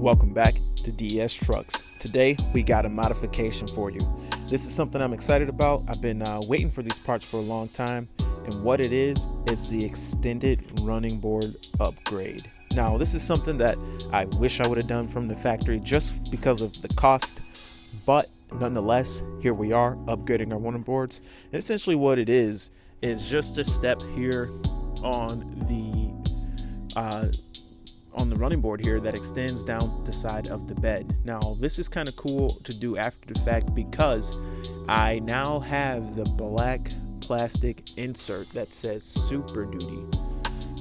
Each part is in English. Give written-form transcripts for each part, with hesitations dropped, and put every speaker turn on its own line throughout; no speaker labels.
Welcome back to DS Trucks. Today we got a modification for you. This is something I'm excited about. I've been waiting for these parts for a long time, and what it is the extended running board upgrade. Now this is something that I wish I would have done from the factory just because of the cost, but nonetheless here we are upgrading our running boards. And essentially what it is just a step here on the running board here that extends down the side of the bed. Now this is kind of cool to do after the fact because I now have the black plastic insert that says Super Duty,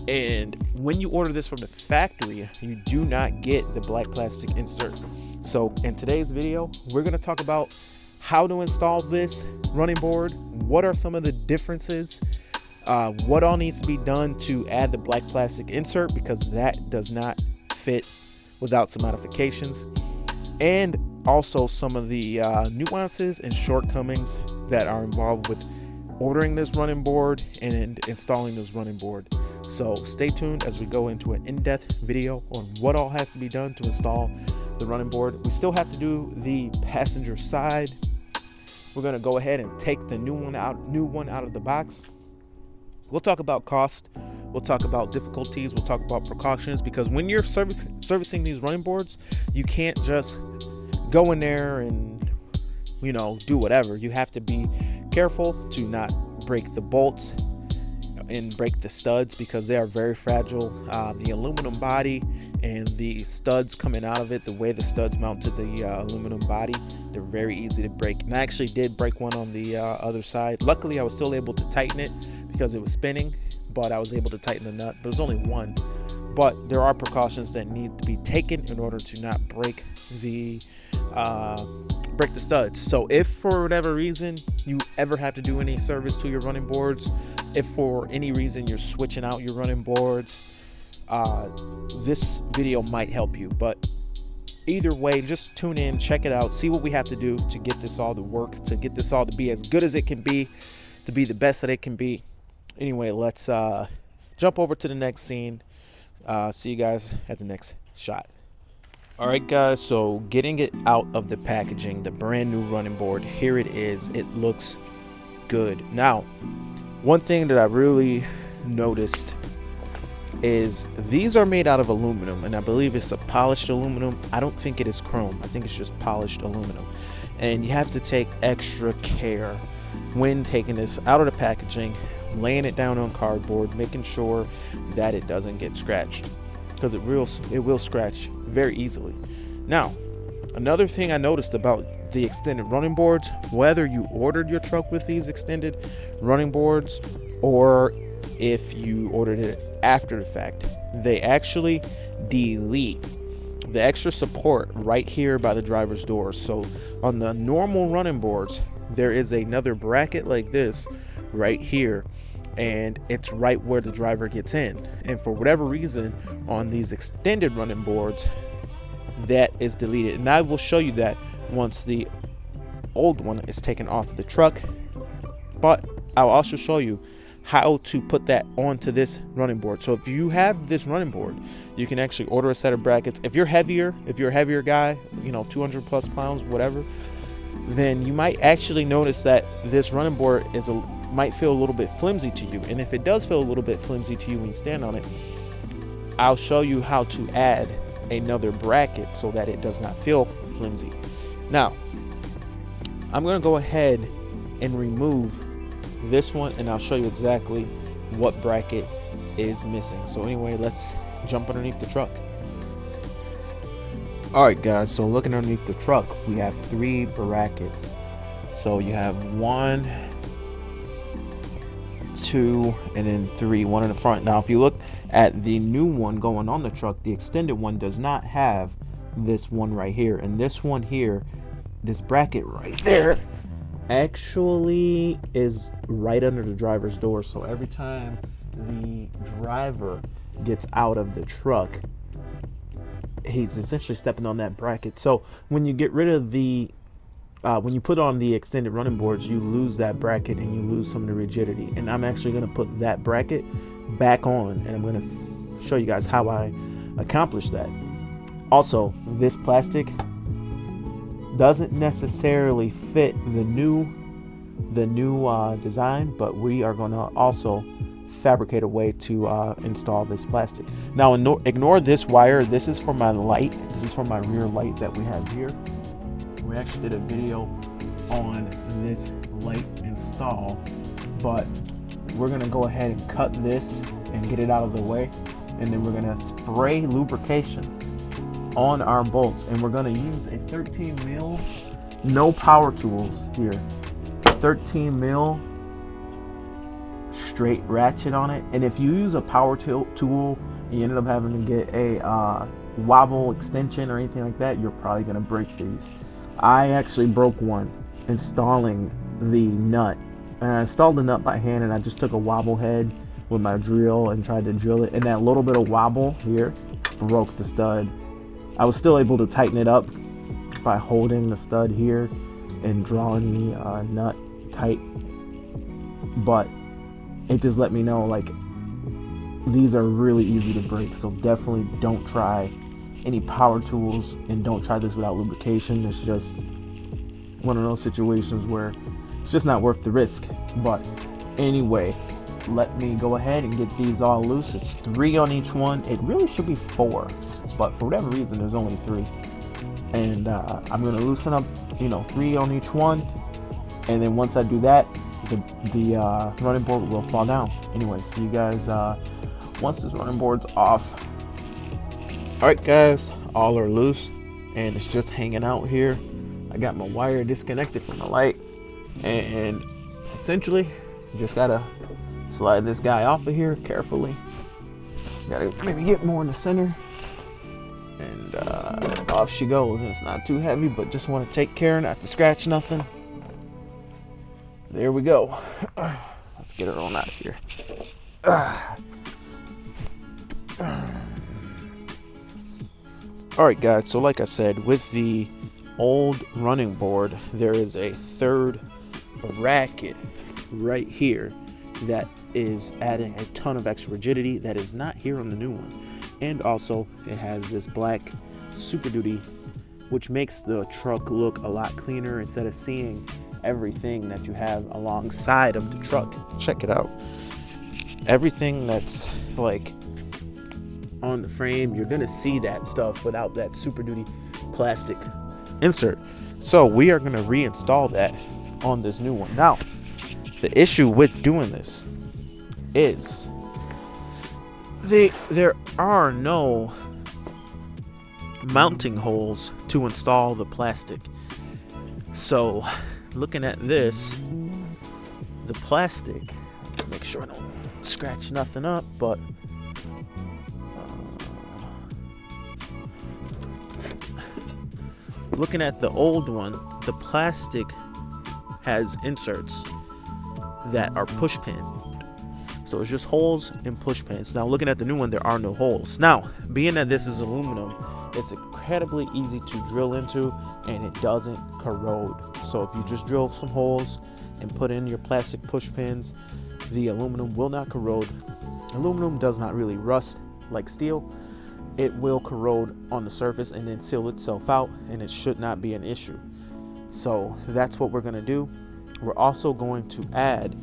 and when you order this from the factory you do not get the black plastic insert. So in today's video we're going to talk about how to install this running board, what are some of the differences, what all needs to be done to add the black plastic insert because that does not fit without some modifications, and also some of the nuances and shortcomings that are involved with ordering this running board and installing this running board. So stay tuned as we go into an in-depth video on what all has to be done to install the running board. We still have to do the passenger side. We're going to go ahead and take the new one out of the box. We'll talk about cost, we'll talk about difficulties, we'll talk about precautions, because when you're servicing these running boards, you can't just go in there and, do whatever. You have to be careful to not break the bolts and break the studs because they are very fragile. The aluminum body and the studs coming out of it, the way the studs mount to the aluminum body, they're very easy to break. And I actually did break one on the other side. Luckily, I was still able to tighten it because it was spinning, but I was able to tighten the nut. There was only one, but there are precautions that need to be taken in order to not break the studs. So if for whatever reason you ever have to do any service to your running boards, if for any reason you're switching out your running boards, this video might help you. But either way, just tune in, check it out, see what we have to do to get this all to work, to get this all to be as good as it can be, to be the best that it can be. Anyway, let's jump over to the next scene. See you guys at the next shot. All right, guys, so getting it out of the packaging, the brand new running board, here it is. It looks good. Now, one thing that I really noticed is these are made out of aluminum, and I believe it's a polished aluminum. I don't think it is chrome. I think it's just polished aluminum. And you have to take extra care when taking this out of the packaging, laying it down on cardboard, making sure that it doesn't get scratched, because it will scratch very easily. Now, another thing I noticed about the extended running boards, whether you ordered your truck with these extended running boards or if you ordered it after the fact, they actually delete the extra support right here by the driver's door. So on the normal running boards there is another bracket like this right here, and it's right where the driver gets in. And for whatever reason on these extended running boards that is deleted, and I will show you that once the old one is taken off of the truck. But I'll also show you how to put that onto this running board. So if you have this running board, you can actually order a set of brackets. If you're a heavier guy, 200 plus pounds, whatever, then you might actually notice that this running board might feel a little bit flimsy to you. And if it does feel a little bit flimsy to you when you stand on it, I'll show you how to add another bracket so that it does not feel flimsy. Now, I'm going to go ahead and remove this one, and I'll show you exactly what bracket is missing. So anyway, let's jump underneath the truck. All right, guys, so looking underneath the truck, we have 3 brackets. So you have 1, 2, and then 3, one in the front. Now if you look at the new one going on the truck, the extended one does not have this one right here, and this one here, this bracket right there, actually is right under the driver's door. So every time the driver gets out of the truck, he's essentially stepping on that bracket. So when you get rid of the when you put on the extended running boards, you lose that bracket and you lose some of the rigidity. And I'm actually going to put that bracket back on, and I'm going to show you guys how I accomplish that. Also, this plastic doesn't necessarily fit the new design, but we are going to also fabricate a way to install this plastic. Now ignore this wire. This is for my light. This is for my rear light that we have here. We actually did a video on this light install, but we're going to go ahead and cut this and get it out of the way, and then we're going to spray lubrication on our bolts, and we're going to use a 13 mil, no power tools here, 13 mil straight ratchet on it. And if you use a power tool and you ended up having to get a wobble extension or anything like that, you're probably going to break these. I actually broke one installing the nut, and I installed the nut by hand, and I just took a wobble head with my drill and tried to drill it, and that little bit of wobble here broke the stud. I was still able to tighten it up by holding the stud here and drawing the nut tight, but it just let me know, like, these are really easy to break. So definitely don't try any power tools, and don't try this without lubrication. It's just one of those situations where it's just not worth the risk. But anyway, let me go ahead and get these all loose. It's 3 on each one. It really should be 4, but for whatever reason there's only 3, and I'm going to loosen up 3 on each one, and then once I do that, the running board will fall down. Anyway, see you guys once this running board's off. Alright guys, all are loose and it's just hanging out here. I got my wire disconnected from the light, and essentially just gotta slide this guy off of here carefully. Gotta maybe get more in the center, and off she goes. And it's not too heavy, but just want to take care not to scratch nothing. There we go. Let's get her on out of here. Alright guys, so like I said, with the old running board, there is a third bracket right here that is adding a ton of extra rigidity that is not here on the new one. And also it has this black Super Duty, which makes the truck look a lot cleaner instead of seeing everything that you have alongside of the truck. Check it out. Everything that's like on the frame, you're gonna see that stuff without that Super Duty plastic insert. So we are gonna reinstall that on this new one. Now, the issue with doing this is there are no mounting holes to install the plastic. So looking at this, the plastic, make sure I don't scratch nothing up, but looking at the old one, the plastic has inserts that are push pin. So it's just holes and push pins. Now looking at the new one, there are no holes. Now, being that this is aluminum, it's incredibly easy to drill into and it doesn't corrode. So if you just drill some holes and put in your plastic push pins, the aluminum will not corrode. Aluminum does not really rust like steel. It will corrode on the surface and then seal itself out, and it should not be an issue. So that's what we're going to do. We're also going to add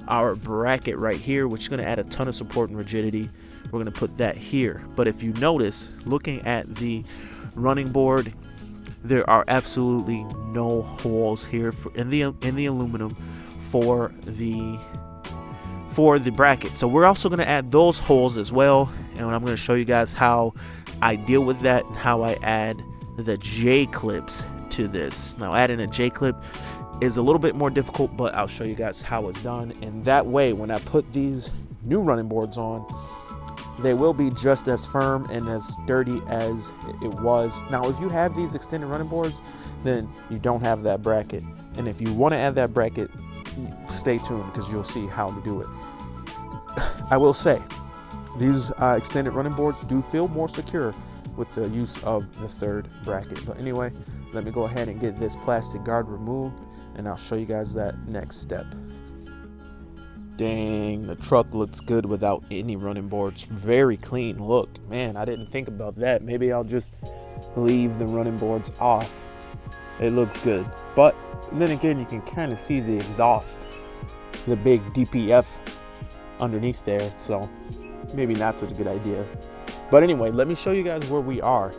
our bracket right here, which is going to add a ton of support and rigidity. We're going to put that here. But if you notice, looking at the running board, there are absolutely no holes here in the aluminum for the bracket. So we're also going to add those holes as well, and I'm going to show you guys how I deal with that and how I add the J clips to this. Now, adding a J clip is a little bit more difficult, but I'll show you guys how it's done, and that way when I put these new running boards on, they will be just as firm and as sturdy as it was. Now, if you have these extended running boards, then you don't have that bracket, and if you want to add that bracket, stay tuned because you'll see how to do it. I will say these extended running boards do feel more secure with the use of the third bracket. But anyway, let me go ahead and get this plastic guard removed, and I'll show you guys that next step. Dang, the truck looks good without any running boards. Very clean look. Man, I didn't think about that. Maybe I'll just leave the running boards off, it looks good. But then again, you can kind of see the exhaust, the big DPF underneath there, so maybe not such a good idea. But anyway, let me show you guys where we are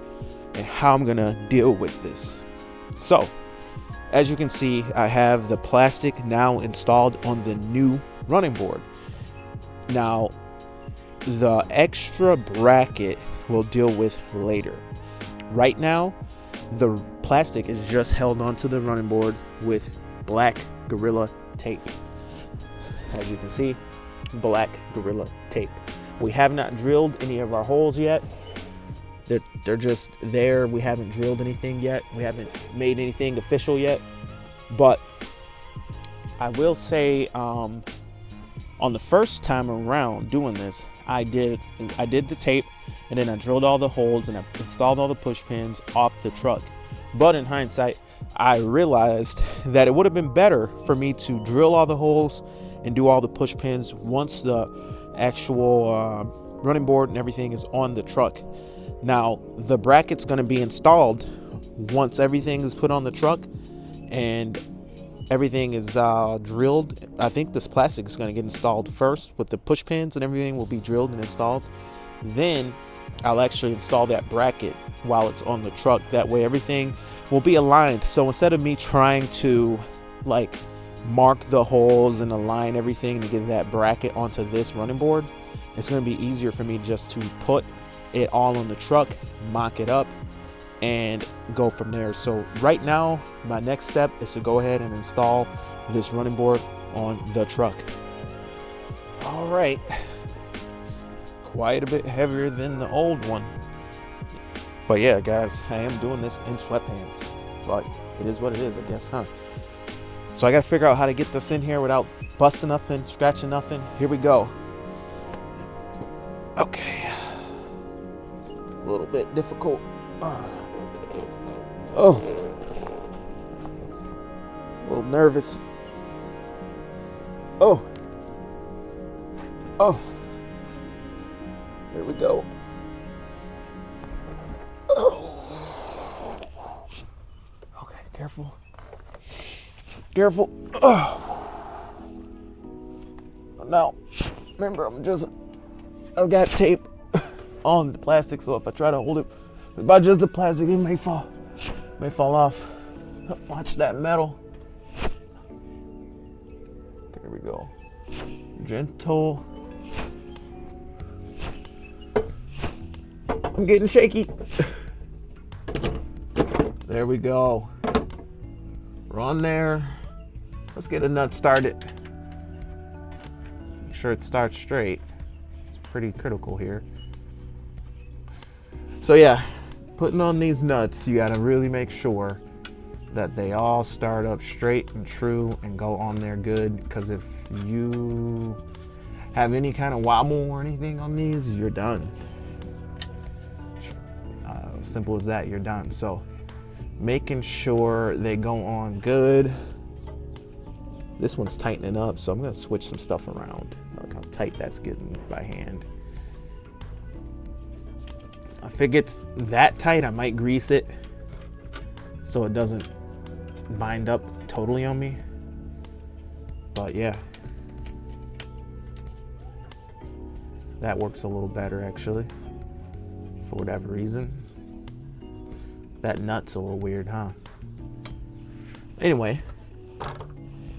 and how I'm gonna deal with this. So as you can see, I have the plastic now installed on the new running board. Now the extra bracket we'll deal with later. Right now the plastic is just held onto the running board with black Gorilla tape. As you can see, black Gorilla tape. We have not drilled any of our holes yet. They're just there. We haven't drilled anything yet. We haven't made anything official yet. But I will say, on the first time around doing this, I did the tape, and then I drilled all the holes and I installed all the push pins off the truck. But in hindsight, I realized that it would have been better for me to drill all the holes and do all the push pins once the actual running board and everything is on the truck. Now the bracket's going to be installed once everything is put on the truck and everything is drilled. I think this plastic is going to get installed first, with the push pins and everything will be drilled and installed. Then I'll actually install that bracket while it's on the truck. That way everything will be aligned. So instead of me trying to like mark the holes and align everything to get that bracket onto this running board, it's going to be easier for me just to put it all on the truck, mock it up, and go from there. So right now my next step is to go ahead and install this running board on the truck. All right, quite a bit heavier than the old one, but yeah guys, I am doing this in sweatpants, but it is what it is, I guess, huh? So I gotta figure out how to get this in here without busting nothing, scratching nothing. Here we go. Okay, a little bit difficult. Oh, a little nervous. Oh, here we go. Oh, okay, careful. Careful. Now, remember, I've got tape on the plastic, so if I try to hold it by just the plastic, it may fall off. Watch that metal. There we go. Gentle. I'm getting shaky. There we go. We're on there. Let's get a nut started. Make sure it starts straight. It's pretty critical here. So yeah, putting on these nuts, you gotta really make sure that they all start up straight and true and go on there good, because if you have any kind of wobble or anything on these, you're done. Simple as that, you're done. So making sure they go on good. This one's tightening up, so I'm gonna switch some stuff around. Look how tight that's getting by hand. If it gets that tight, I might grease it so it doesn't bind up totally on me. But yeah, that works a little better actually, for whatever reason. That nut's a little weird, huh? Anyway,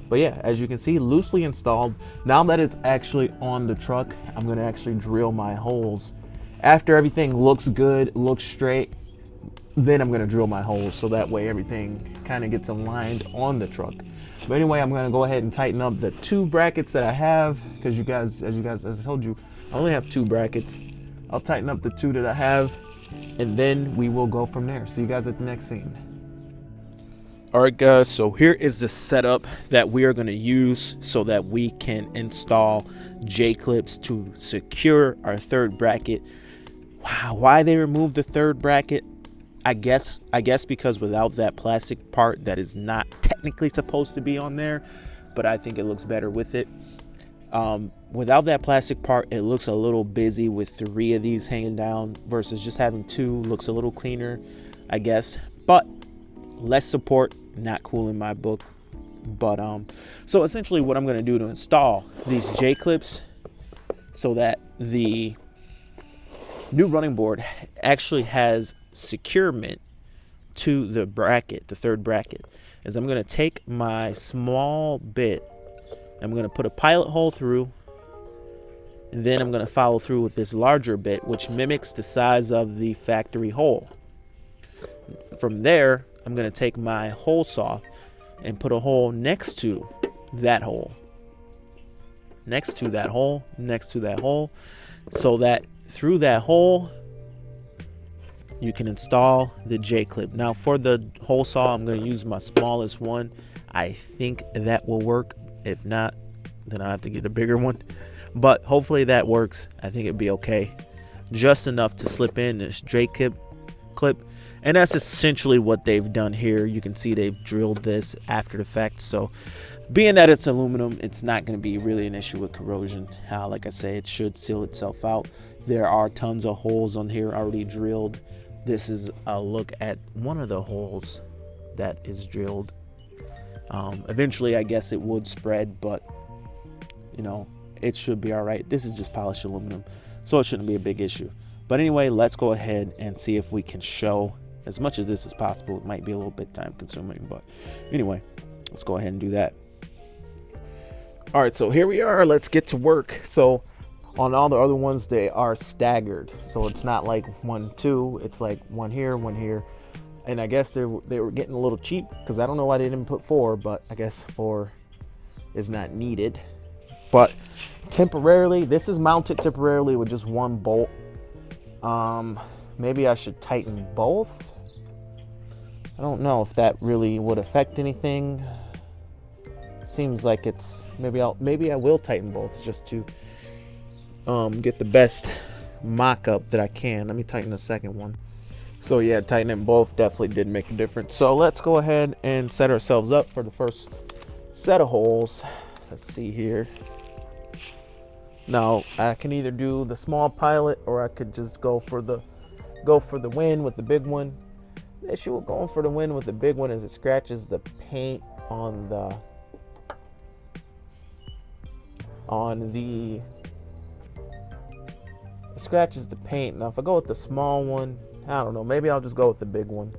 but yeah, as you can see, loosely installed. Now that it's actually on the truck, I'm gonna actually drill my holes. After everything looks good, looks straight, then I'm gonna drill my holes, so that way everything kind of gets aligned on the truck. But anyway, I'm gonna go ahead and tighten up the 2 brackets that I have, because as I told you, I only have 2 brackets. I'll tighten up the 2 that I have, and then we will go from there. See you guys at the next scene. All right guys, so here is the setup that we are going to use so that we can install J-clips to secure our 3rd bracket. Wow, why they removed the 3rd bracket? I guess because without that plastic part that is not technically supposed to be on there, but I think it looks better with it. Without that plastic part, it looks a little busy with 3 of these hanging down versus just having 2. Looks a little cleaner, I guess, but less support, not cool in my book. But so essentially what I'm going to do to install these J-clips so that the new running board actually has securement to the bracket, the third bracket, is I'm going to take my small bit, I'm going to put a pilot hole through, and then I'm going to follow through with this larger bit, which mimics the size of the factory hole. From there, I'm going to take my hole saw and put a hole next to that hole, next to that hole, next to that hole, so that through that hole you can install the J-clip. Now for the hole saw, I'm going to use my smallest one. I think that will work. If not, then I'll have to get a bigger one, but hopefully that works. I think it'd be okay, just enough to slip in this J-clip. And that's essentially what they've done here. You can see they've drilled this after the fact, so being that it's aluminum, it's not going to be really an issue with corrosion. Like I say, it should seal itself out. There are tons of holes on here already drilled. This is a look at one of the holes that is drilled. Eventually I guess it would spread, but you know, it should be all right. This is just polished aluminum, so it shouldn't be a big issue. But anyway, let's go ahead and see if we can show as much of this as possible. It might be a little bit time consuming, but anyway, let's go ahead and do that. All right, so here we are. Let's get to work. So on all the other ones, they are staggered, so it's not like 1, 2. It's like 1 here, 1 here. And I guess they were getting a little cheap, because I don't know why they didn't put 4, but I guess 4 is not needed. But temporarily, this is mounted temporarily with just 1 bolt. Maybe I should tighten both. I don't know if that really would affect anything. Seems like it's maybe I will tighten both just to get the best mock-up that I can. Let me tighten the second one. So yeah, tightening both definitely did make a difference. So let's go ahead and set ourselves up for the first set of holes. Let's see here. Now I can either do the small pilot, or I could just go for the win with the big one. The issue with going for the win with the big one is it scratches the paint on the it scratches the paint. Now if I go with the small one, I don't know, maybe I'll just go with the big one.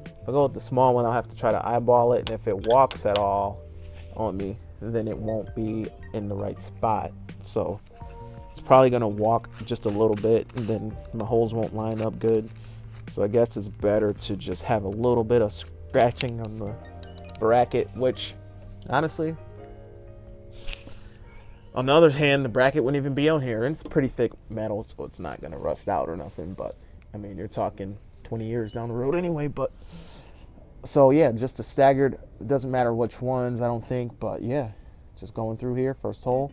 If I go with the small one, I'll have to try to eyeball it, and if it walks at all on me, then it won't be in the right spot. So it's probably gonna walk just a little bit, and then my holes won't line up good. So I guess it's better to just have a little bit of scratching on the bracket, which honestly, on the other hand, the bracket wouldn't even be on here, and it's pretty thick metal, so it's not gonna rust out or nothing. But I mean, you're talking 20 years down the road anyway. But so yeah, just a staggered, it doesn't matter which ones, I don't think, but yeah, just going through here, first hole.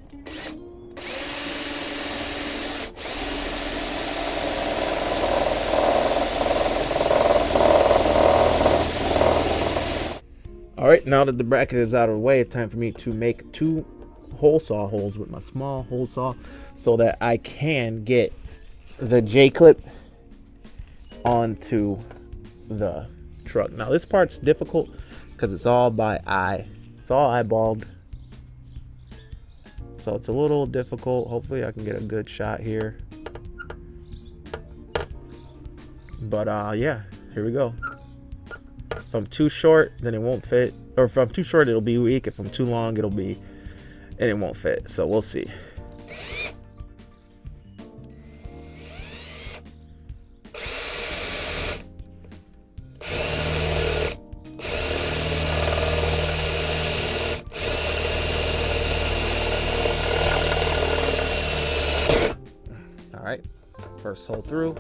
All right, now that the bracket is out of the way, it's time for me to make 2 hole saw holes with my small hole saw so that I can get the J-clip onto the truck. Now this part's difficult because it's all by eye. It's all eyeballed. So it's a little difficult. Hopefully I can get a good shot here. But yeah, here we go. If I'm too short, then it won't fit. Or if I'm too short, it'll be weak. If I'm too long, and it won't fit. So we'll see. All right, first hole through.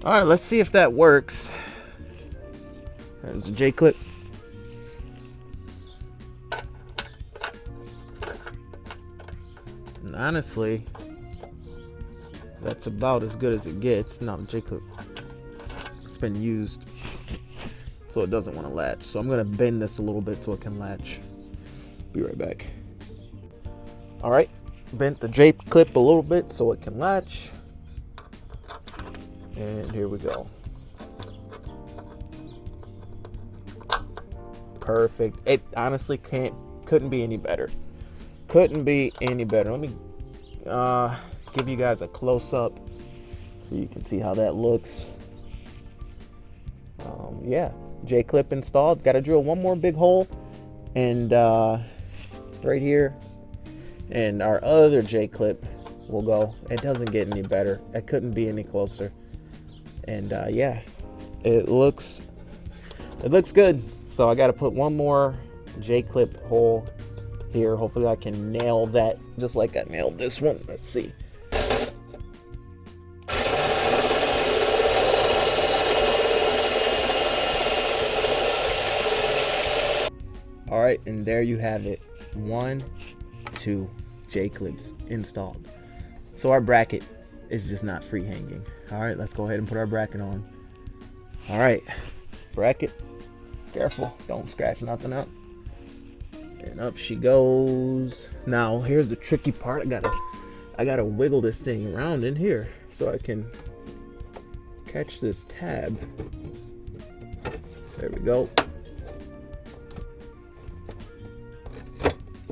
All right, let's see if that works. There's a J-clip. And honestly, that's about as good as it gets. Now the J-clip, it's been used, so it doesn't want to latch. So I'm gonna bend this a little bit so it can latch. Be right back. All right, bent the J-clip a little bit so it can latch. And here we go. Perfect. It honestly couldn't be any better. Couldn't be any better. Let me give you guys a close-up so you can see how that looks. Yeah, J-clip installed. Got to drill one more big hole, and right here, and our other J-clip will go. It doesn't get any better. It couldn't be any closer. And yeah, it looks good. So I got to put one more J-clip hole here. Hopefully I can nail that just like I nailed this one. Let's see. All right, and there you have it. 1, 2 J-clips installed. So our bracket is just not free hanging. All right, let's go ahead and put our bracket on. All right, bracket. Careful, don't scratch nothing up. And up she goes. Now here's the tricky part. I gotta wiggle this thing around in here so I can catch this tab. There we go.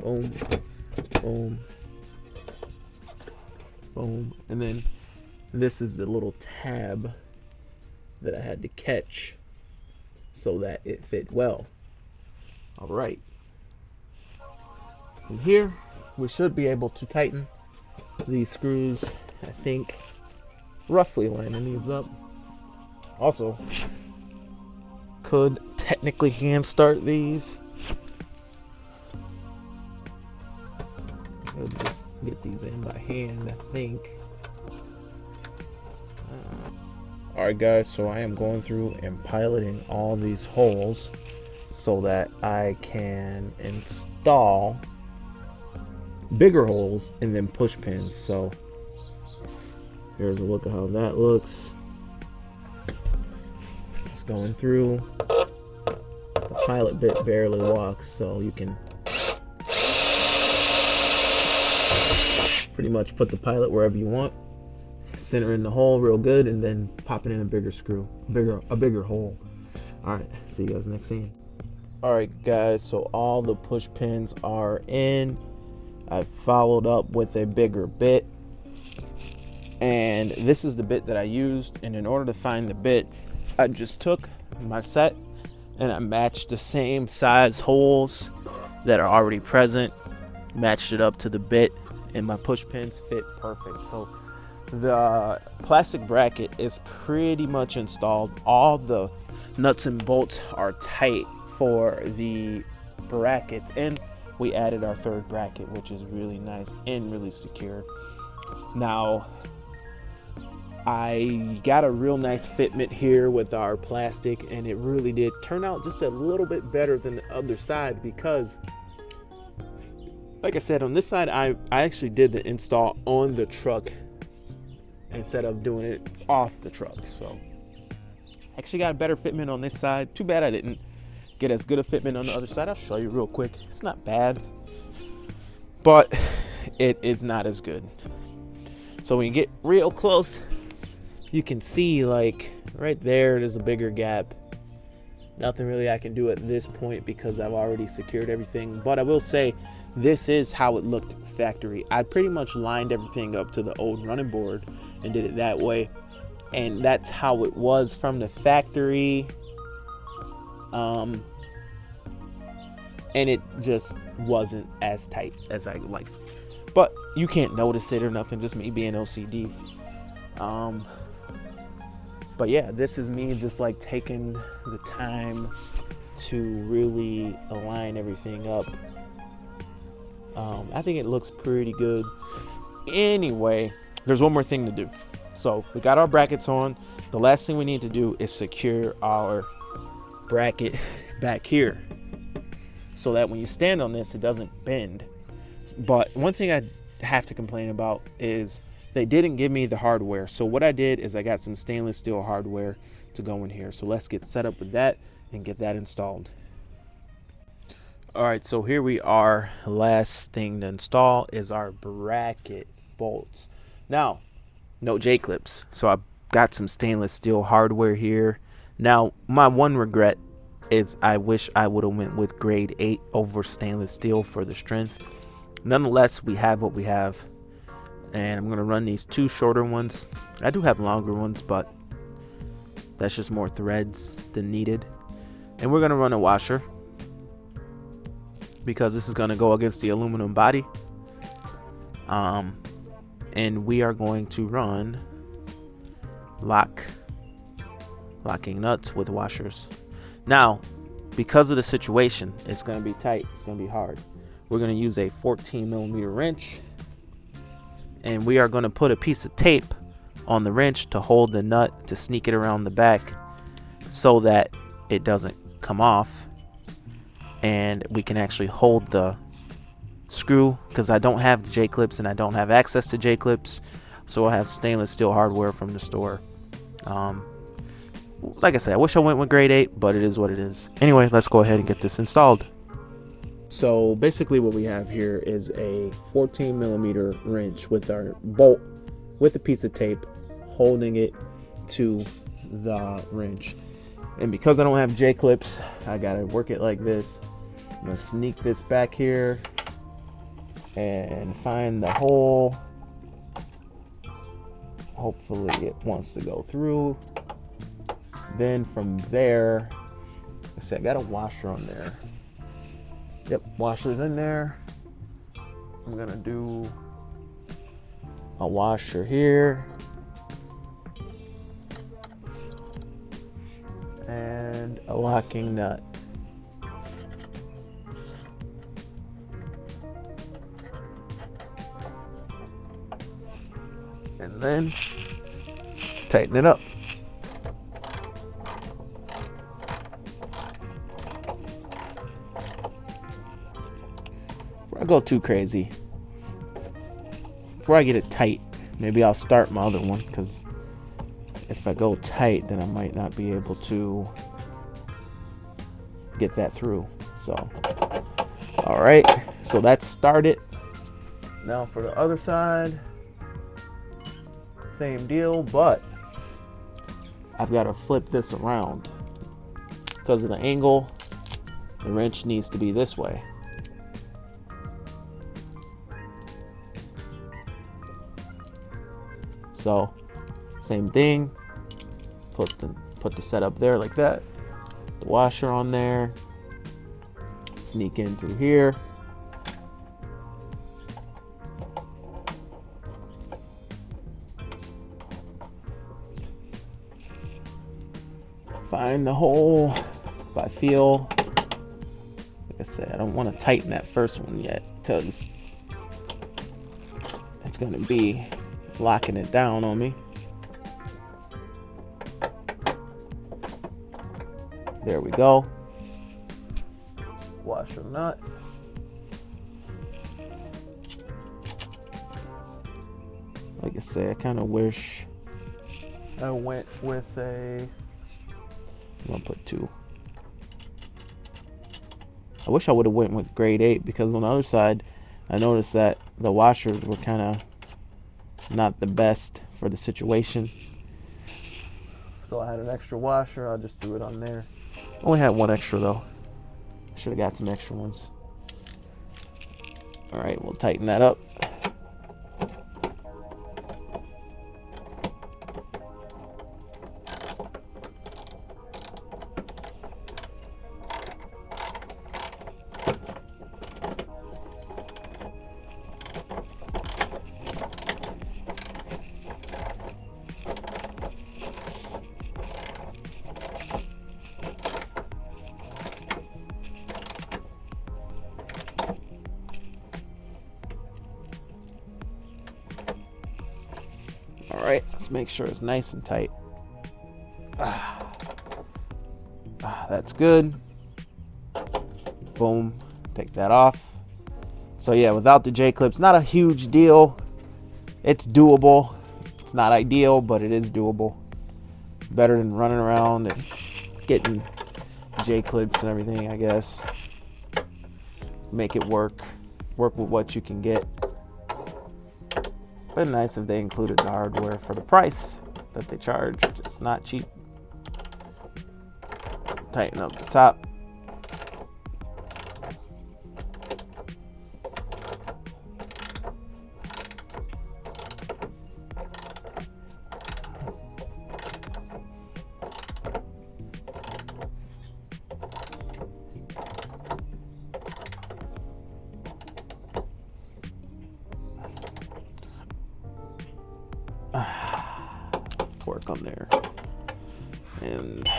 Boom, boom, boom. And then this is the little tab that I had to catch so that it fit well. All right. From here, we should be able to tighten these screws, I think, roughly lining these up. Also, could technically hand start these. I'll just get these in by hand, I think. Alright guys, so I am going through and piloting all these holes so that I can install bigger holes and then push pins. So here's a look at how that looks. Just going through. The pilot bit barely walks, so you can pretty much put the pilot wherever you want, center in the hole real good, and then pop it in a bigger screw, a bigger hole. All right, see you guys next scene. All right guys, so all the push pins are in. I followed up with a bigger bit, and this is the bit that I used. And in order to find the bit, I just took my set and I matched the same size holes that are already present, matched it up to the bit, and my push pins fit perfect. So the plastic bracket is pretty much installed. All the nuts and bolts are tight for the brackets, and we added our third bracket, which is really nice and really secure. Now I got a real nice fitment here with our plastic, and it really did turn out just a little bit better than the other side, because like I said, on this side, I actually did the install on the truck instead of doing it off the truck. So actually got a better fitment on this side. Too bad I didn't get as good a fitment on the other side. I'll show you real quick. It's not bad, but it is not as good. So when you get real close, you can see like right there, there's a bigger gap. Nothing really I can do at this point because I've already secured everything. But I will say, this is how it looked factory. I pretty much lined everything up to the old running board and did it that way. And that's how it was from the factory. And it just wasn't as tight as I liked. But you can't notice it or nothing, just me being OCD. But yeah, this is me just like taking the time to really align everything up. I think it looks pretty good. Anyway, there's one more thing to do. So we got our brackets on. The last thing we need to do is secure our bracket back here so that when you stand on this, it doesn't bend. But one thing I have to complain about is they didn't give me the hardware. So what I did is I got some stainless steel hardware to go in here. So let's get set up with that and get that installed. All right, so here we are. Last thing to install is our bracket bolts. Now, no J-clips, so I got some stainless steel hardware here. Now, my one regret is I wish I would have went with grade 8 over stainless steel for the strength. Nonetheless, we have what we have, and I'm going to run these 2 shorter ones. I do have longer ones, but that's just more threads than needed. And we're going to run a washer because this is going to go against the aluminum body. And we are going to run locking nuts with washers. Now, because of the situation, it's going to be tight. It's going to be hard. We're going to use a 14mm wrench, and we are going to put a piece of tape on the wrench to hold the nut, to sneak it around the back so that it doesn't come off, and we can actually hold the screw, because I don't have the J-clips and I don't have access to J-clips, so I have stainless steel hardware from the store. Like I said, I wish I went with grade 8, but it is what it is. Anyway, let's go ahead and get this installed. So basically what we have here is a 14mm wrench with our bolt with a piece of tape holding it to the wrench. And because I don't have J-clips, I gotta work it like this. I'm gonna sneak this back here and find the hole. Hopefully it wants to go through. Then from there, I said I got a washer on there. Yep, washer's in there. I'm gonna do a washer here. And a locking nut. And then tighten it up. Before I go too crazy, before I get it tight, maybe I'll start my other one, because if I go tight, then I might not be able to get that through. So, all right, so that's started. Now for the other side, same deal, but I've got to flip this around because of the angle. The wrench needs to be this way. So, same thing. Put the setup there like that. The washer on there. Sneak in through here. Find the hole by feel. Like I said, I don't want to tighten that first one yet because it's going to be locking it down on me. There we go. Washer nut. Like I say, I kind of wish I went with I'm gonna put 2. I wish I would have went with grade 8, because on the other side, I noticed that the washers were kind of not the best for the situation. So I had an extra washer. I'll just do it on there. Only had 1 extra though. Should have got some extra ones. All right, we'll tighten that up. All right, let's make sure it's nice and tight. That's good. Boom, take that off. So yeah, without the J-clips, not a huge deal. It's doable. It's not ideal, but it is doable. Better than running around and getting J-clips and everything, I guess. Make it work with what you can get. But nice if they included the hardware for the price that they charge. It's not cheap. Tighten up the top. Work on there, and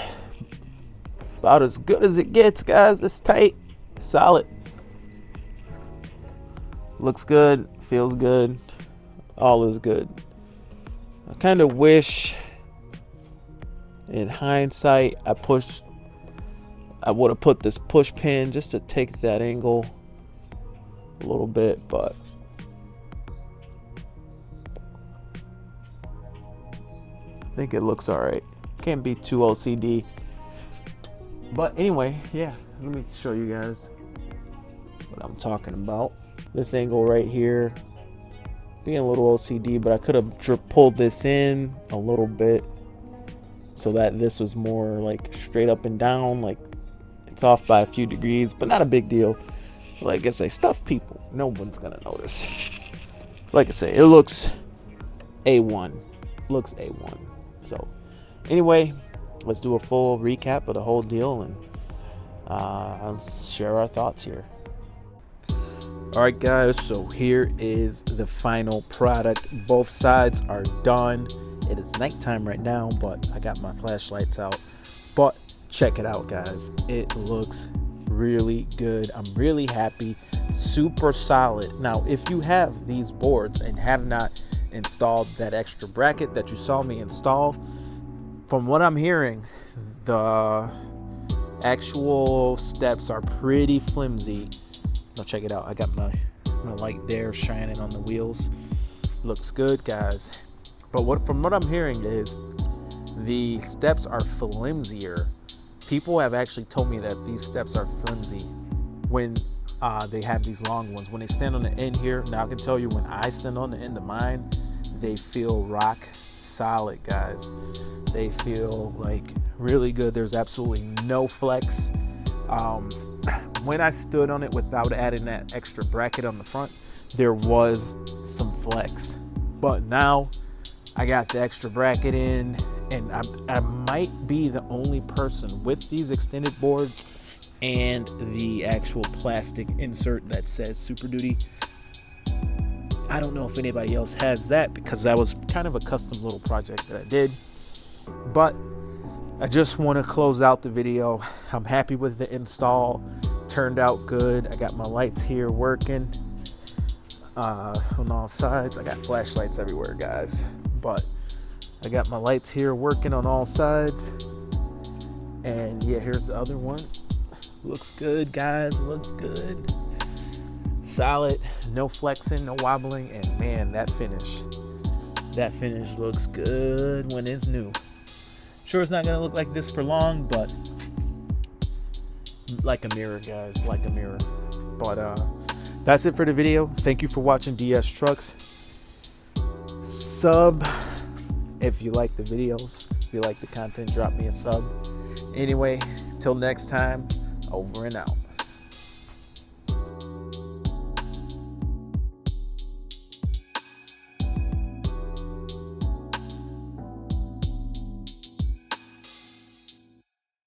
about as good as it gets, guys. It's tight, solid, looks good, feels good, all is good. I kind of wish in hindsight I would have put this push pin just to take that angle a little bit, but I think it looks all right. Can't be too OCD. But anyway, yeah, let me show you guys what I'm talking about. This angle right here, being a little OCD, but I could have pulled this in a little bit so that this was more like straight up and down. Like it's off by a few degrees, but not a big deal. Like I say, stuff people, no one's gonna notice. Like I say, it looks A1. Looks A1. So anyway, let's do a full recap of the whole deal, and I'll share our thoughts here. All right, guys, so here is the final product. Both sides are done. It is nighttime right now, but I got my flashlights out. But check it out, guys. It looks really good. I'm really happy. Super solid. Now, if you have these boards and have not installed that extra bracket that you saw me install, from what I'm hearing, the actual steps are pretty flimsy. Now check it out. I got my light there shining on the wheels. Looks good, guys. But from what I'm hearing is the steps are flimsier. People have actually told me that these steps are flimsy when they have these long ones. When they stand on the end here, now I can tell you when I stand on the end of mine, they feel rock solid, guys. They feel like really good. There's absolutely no flex. When I stood on it without adding that extra bracket on the front, there was some flex. But now I got the extra bracket in, and I might be the only person with these extended boards and the actual plastic insert that says Super Duty. I don't know if anybody else has that, because that was kind of a custom little project that I did. But I just want to close out the video. I'm happy with the install. Turned out good. I got my lights here working on all sides. I got flashlights everywhere, guys, but I got my lights here working on all sides. And yeah, here's the other one. Looks good, guys. Looks good. Solid. No flexing, no wobbling. And man, that finish looks good when it's new. Sure, it's not gonna look like this for long, but like a mirror, guys, like a mirror. But that's it for the video. Thank you for watching DS Trucks. Sub if you like the videos. If you like the content, drop me a sub. Anyway, till next time, over and out.